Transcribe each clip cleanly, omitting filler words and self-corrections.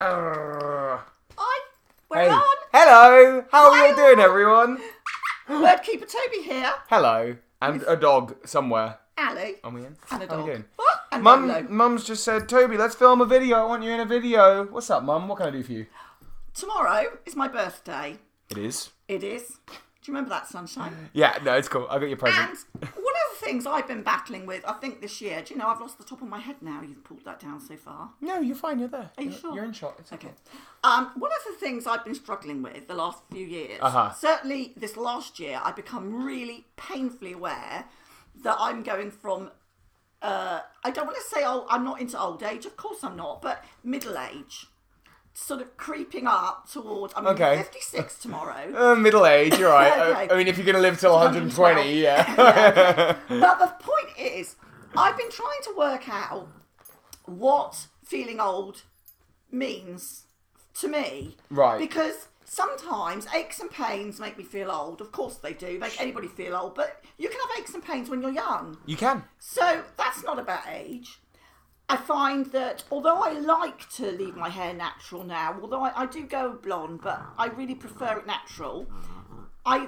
Hi, we're Hey. on. Hello! How are you all Hi. doing, everyone? BIRDKEEPER Toby here. Hello. And a dog somewhere. Ali. Are we in? And a How are dog. we doing? What? And Rolo. Mum's just said, Toby, let's film a video. I want you in a video. What's up, Mum? What can I do for you? Tomorrow is my birthday. It is. It is. Do you remember that, sunshine? Yeah, no, it's cool. I got your present. And one of the things I've been battling with, I think this year, do you know, I've lost the top of my head now. You've pulled that down so far. No, you're fine. You're there. Are you sure? You're in shot. It's Okay. okay. One of the things I've been struggling with the last few years, Uh-huh. certainly this last year, I've become really painfully aware that I'm going from, I don't want to say I'm not into old age, of course I'm not, but middle age. Sort of creeping up towards, I'm Okay. 56 tomorrow. Middle age, you're right. Okay. I mean, if you're going to live till 120, yeah. Yeah. But the point is, I've been trying to work out what feeling old means to me. Right. Because sometimes aches and pains make me feel old. Of course they do, make anybody feel old. But you can have aches and pains when you're young. You can. So that's not about age. I find that although I like to leave my hair natural now, although I do go blonde, but I really prefer it natural,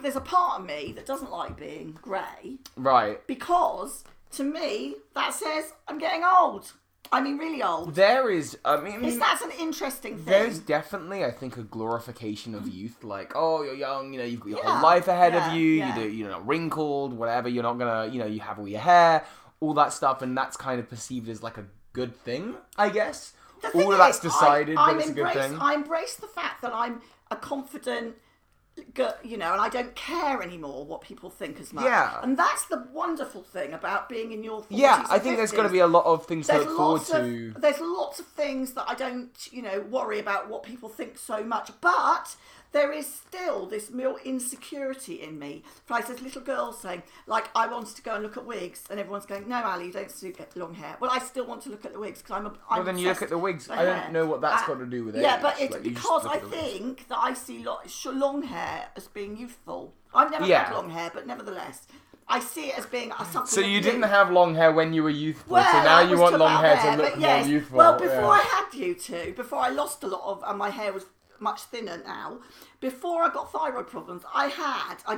there's a part of me that doesn't like being grey. Right. Because, to me, that says I'm getting old. I mean, really old. There is, I mean... That's an interesting thing. There's definitely, I think, a glorification of youth. Like, oh, you're young, you know, you've got your Yeah, whole life ahead yeah, of you. yeah. You're not wrinkled, whatever. You're not gonna, you know, you have all your hair, all that stuff, and that's kind of perceived as like a good thing, I guess. The thing All of that's is, decided that it's a good thing. I embrace the fact that I'm a confident, you know, and I don't care anymore what people think as much. Yeah. And that's the wonderful thing about being in your 40s Yeah, and I think there's 50s. going to be a lot of things to look forward to. There's lots of things that I don't, you know, worry about what people think so much. But there is still this real insecurity in me. Like there's little girls saying, like, I wanted to go and look at wigs, and everyone's going, no, Ali, you don't suit long hair. Well, I still want to look at the wigs because I'm Well, then you look at the wigs. I don't know what that's got to do with it. Yeah, but it's because I think that I see long hair as being youthful. I've never had long hair, but nevertheless, I see it as being something. So you didn't have long hair when you were youthful, well, so now you want to long hair there, to look but yes. more youthful. Well, before I had you two, before I lost a lot of, and my hair was much thinner now. Before I got thyroid problems, I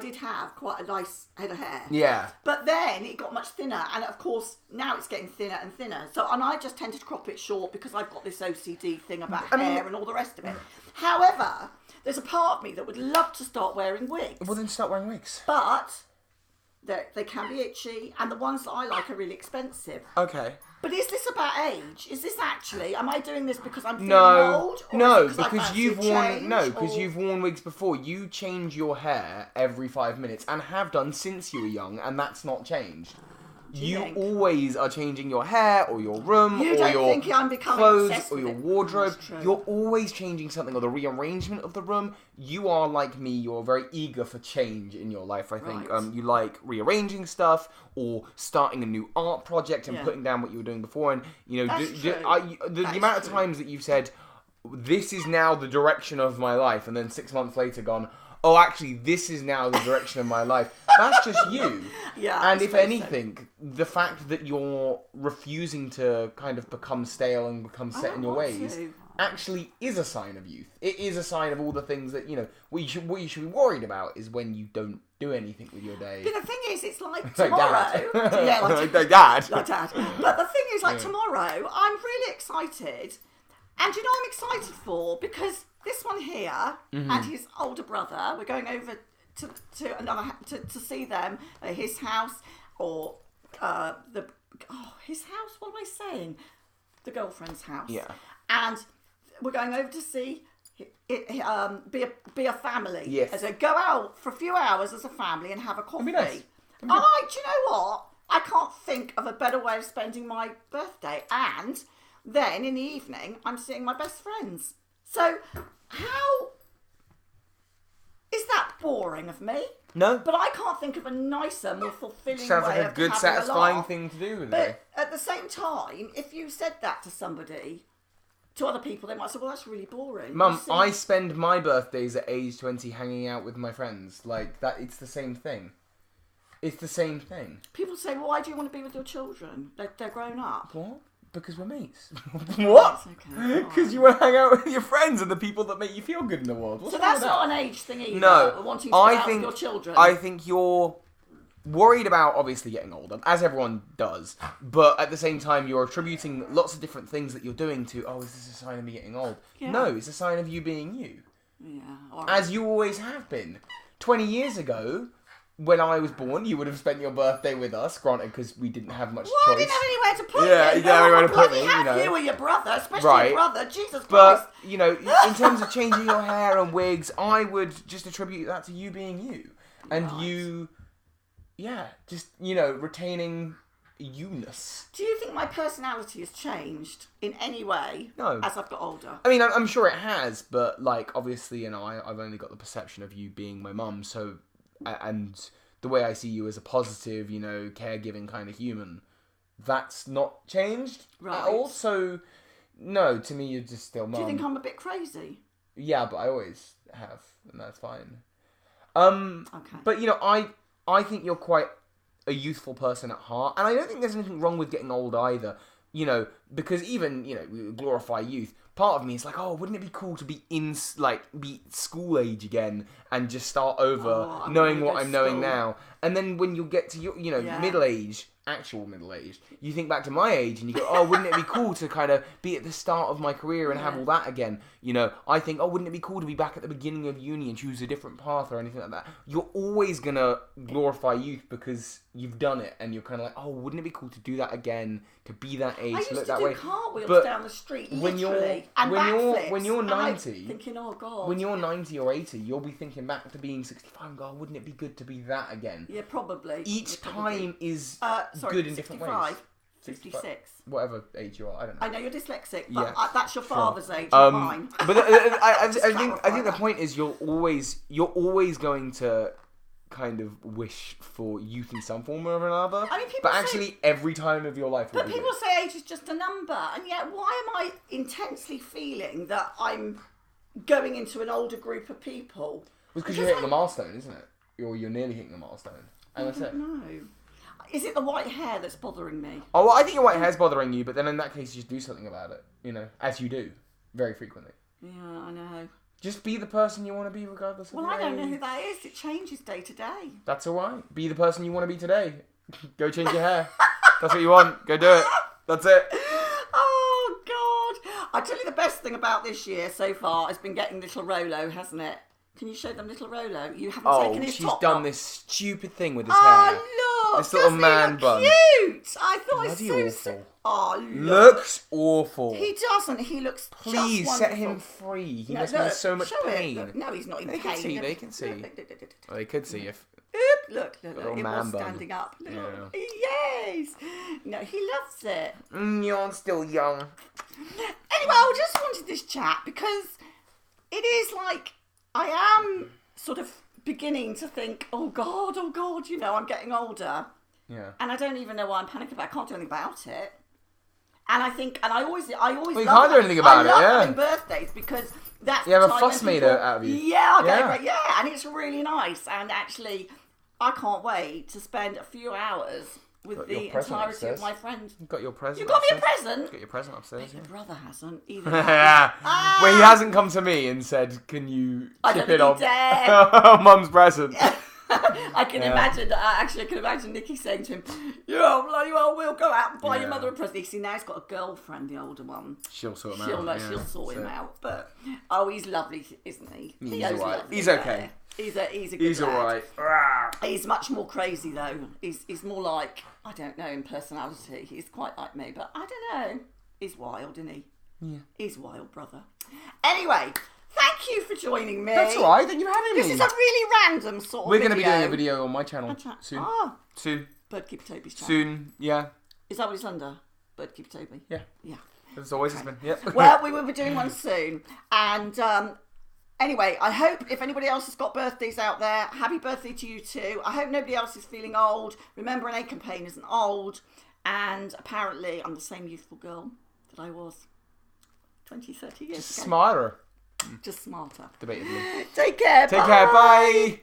did have quite a nice head of hair. Yeah. But then it got much thinner, and of course now it's getting thinner and thinner. So, and I just tend to crop it short because I've got this OCD thing about hair and all the rest of it. However, there's a part of me that would love to start wearing wigs. Well, then start wearing wigs. But they can be itchy, and the ones that I like are really expensive. Okay. But is this about age? Is this actually? Am I doing this because I'm feeling old? Or No, is it I because fancy you've a worn change, you've worn wigs before. You change your hair every 5 minutes and have done since you were young, and that's not changed. You think? always are changing your hair or your room You or don't your think I'm becoming clothes obsessed or with your it? wardrobe. That's true. You're always changing something or the rearrangement of the room. You are like me. You're very eager for change in your life. I think Right. you like rearranging stuff or starting a new art project and Yeah. putting down what you were doing before. And you know, That's the true. amount of true. times that you've said, this is now the direction of my life, and then 6 months later gone, oh, actually, this is now the direction of my life. That's just you. Yeah, I And if suppose so. anything, the fact that you're refusing to kind of become stale and become set in your ways actually is a sign of youth. It is a sign of all the things that, you know, what you should be worried about is when you don't do anything with your day. But the thing is, it's like Like tomorrow. Dad. Yeah, Like Dad. Like Dad. But the thing is, like tomorrow, I'm really excited. And you know I'm excited for? Because this one here and his older brother, we're going over to see them at his house or his house. What am I saying? The girlfriend's house. Yeah. And we're going over to see be a family. Yes. As a go out for a few hours as a family and have a coffee. be nice. Do you know what? I can't think of a better way of spending my birthday. And then in the evening, I'm seeing my best friends. So how is that boring of me? No. But I can't think of a nicer, more fulfilling Sounds way like a of good, having satisfying laugh. thing to do with it. But at the same time, if you said that to somebody, to other people, they might say, well, that's really boring. Mum, You see- I spend my birthdays at age 20 hanging out with my friends. Like, that, it's the same thing. It's the same thing. People say, well, why do you want to be with your children? They're grown up. What? Because we're mates. What? Okay. Because you want to hang out with your friends and the people that make you feel good in the world. What's so that's not an age thing either. No. Wanting to go out with your children. I think you're worried about obviously getting older, as everyone does, but at the same time you're attributing lots of different things that you're doing to, oh, is this a sign of me getting old? Yeah. No, it's a sign of you being you. Yeah. As you always have been. 20 years ago, when I was born, you would have spent your birthday with us, granted, because we didn't have much choice. I didn't have anywhere to put you. Yeah, you didn't have anywhere to put me, you know. You or your brother, especially your brother, Jesus Christ. But, you know, in terms of changing your hair and wigs, I would just attribute that to you being you. And you, just, you know, retaining you-ness. Do you think my personality has changed in any way as I've got older? I mean, I'm sure it has, but, like, obviously, you know, I've only got the perception of you being my mum, so... And the way I see you as a positive, you know, caregiving kind of human, that's not changed at all. So, no, to me, you're just still mum. Do you think I'm a bit crazy? Yeah, but I always have, and that's fine. Okay. But, you know, I think you're quite a youthful person at heart, and I don't think there's anything wrong with getting old either. You know, because even, you know, we glorify youth. Part of me is like, oh, wouldn't it be cool to be be school age again and just start over, knowing what I'm knowing now. And then when you get to your, you know, middle age, actual middle age, you think back to my age and you go, oh, wouldn't it be cool to kind of be at the start of my career and have all that again? You know, I think, oh, wouldn't it be cool to be back at the beginning of uni and choose a different path or anything like that? You're always going to glorify youth because you've done it and you're kind of like, oh, wouldn't it be cool to do that again, to be that age, to look that way? I used to do cartwheels down the street, literally, when you're 90, thinking, oh God. When you're 90 or 80, you'll be thinking back to being 65 and go, wouldn't it be good to be that again? Yeah, probably. Each time is good in different ways. 56. Whatever age you are, I don't know. I know you're dyslexic, but that's your father's age, not mine. But I think the point is you're always going to kind of wish for youth in some form or another. I mean, but actually every time of your life. But people say age is just a number, and yet why am I intensely feeling that I'm going into an older group of people? Well, because you're hitting the milestone, isn't it? Or you're nearly hitting the milestone. And that's it. No. Is it the white hair that's bothering me? Oh, well, I think your white hair's bothering you, but then in that case, you just do something about it. You know, as you do, very frequently. Yeah, I know. Just be the person you want to be, regardless of your age. I don't know who that is. It changes day to day. That's all right. Be the person you want to be today. Go change your hair. That's what you want. Go do it. That's it. Oh, God. I tell you, the best thing about this year so far has been getting little Rolo, hasn't it? Can you show them little Rolo? You haven't taken his top off. Oh, she's done this stupid thing with his hair. Oh, look. This little man bun. Cute. I thought Bloody it's so awful. Oh, look. Looks awful. He doesn't. He looks Please just set wonderful. him free. He must be in so much pain. Look, no, he's not in pain. They can see. Well, they could see if... Look. It was standing up. Yeah. Yes. No, he loves it. You're still young. Anyway, I just wanted this chat because it is like I am sort of beginning to think, oh God, you know, I'm getting older. Yeah. And I don't even know why I'm panicking about it. I can't do anything about it. And I think, and I always well, you can't do anything about it, I love having birthdays because that's you have a fuss made out of you. Yeah, I get it, yeah, and it's really nice. And actually, I can't wait to spend a few hours with the entirety of my friends. You've got your present. You got me a present? Got your present upstairs. Your brother hasn't either. Well, he hasn't come to me and said, "Can you chip it on Mum's present?" I can imagine. Actually, I can imagine Nikki saying to him, "Yeah, bloody well, we'll go out and buy your mother a present." You see, now he's got a girlfriend, the older one. She'll sort him out. She'll sort him out. But he's lovely, isn't he? He's alright. He's okay. He's a good He's lad. alright. He's much more crazy though. He's more like, I don't know, in personality. He's quite like me, but I don't know. He's wild, isn't he? Yeah. He's wild, brother. Anyway. Thank you for joining me. That's alright, thank you for having me. This is a really random sort of We're going to be doing a video on my channel soon. Soon. BIRDKEEPER Toby's channel. Soon, yeah. Is that what it's under? BIRDKEEPER Toby? Yeah. Yeah. As always has been, yeah. Well, we will be doing one soon. And anyway, I hope if anybody else has got birthdays out there, happy birthday to you too. I hope nobody else is feeling old. Remember, an ache and pain isn't old. And apparently, I'm the same youthful girl that I was 20, 30 years ago. Just smarter. Just smarter. Debatably. Take care. Take care. Bye.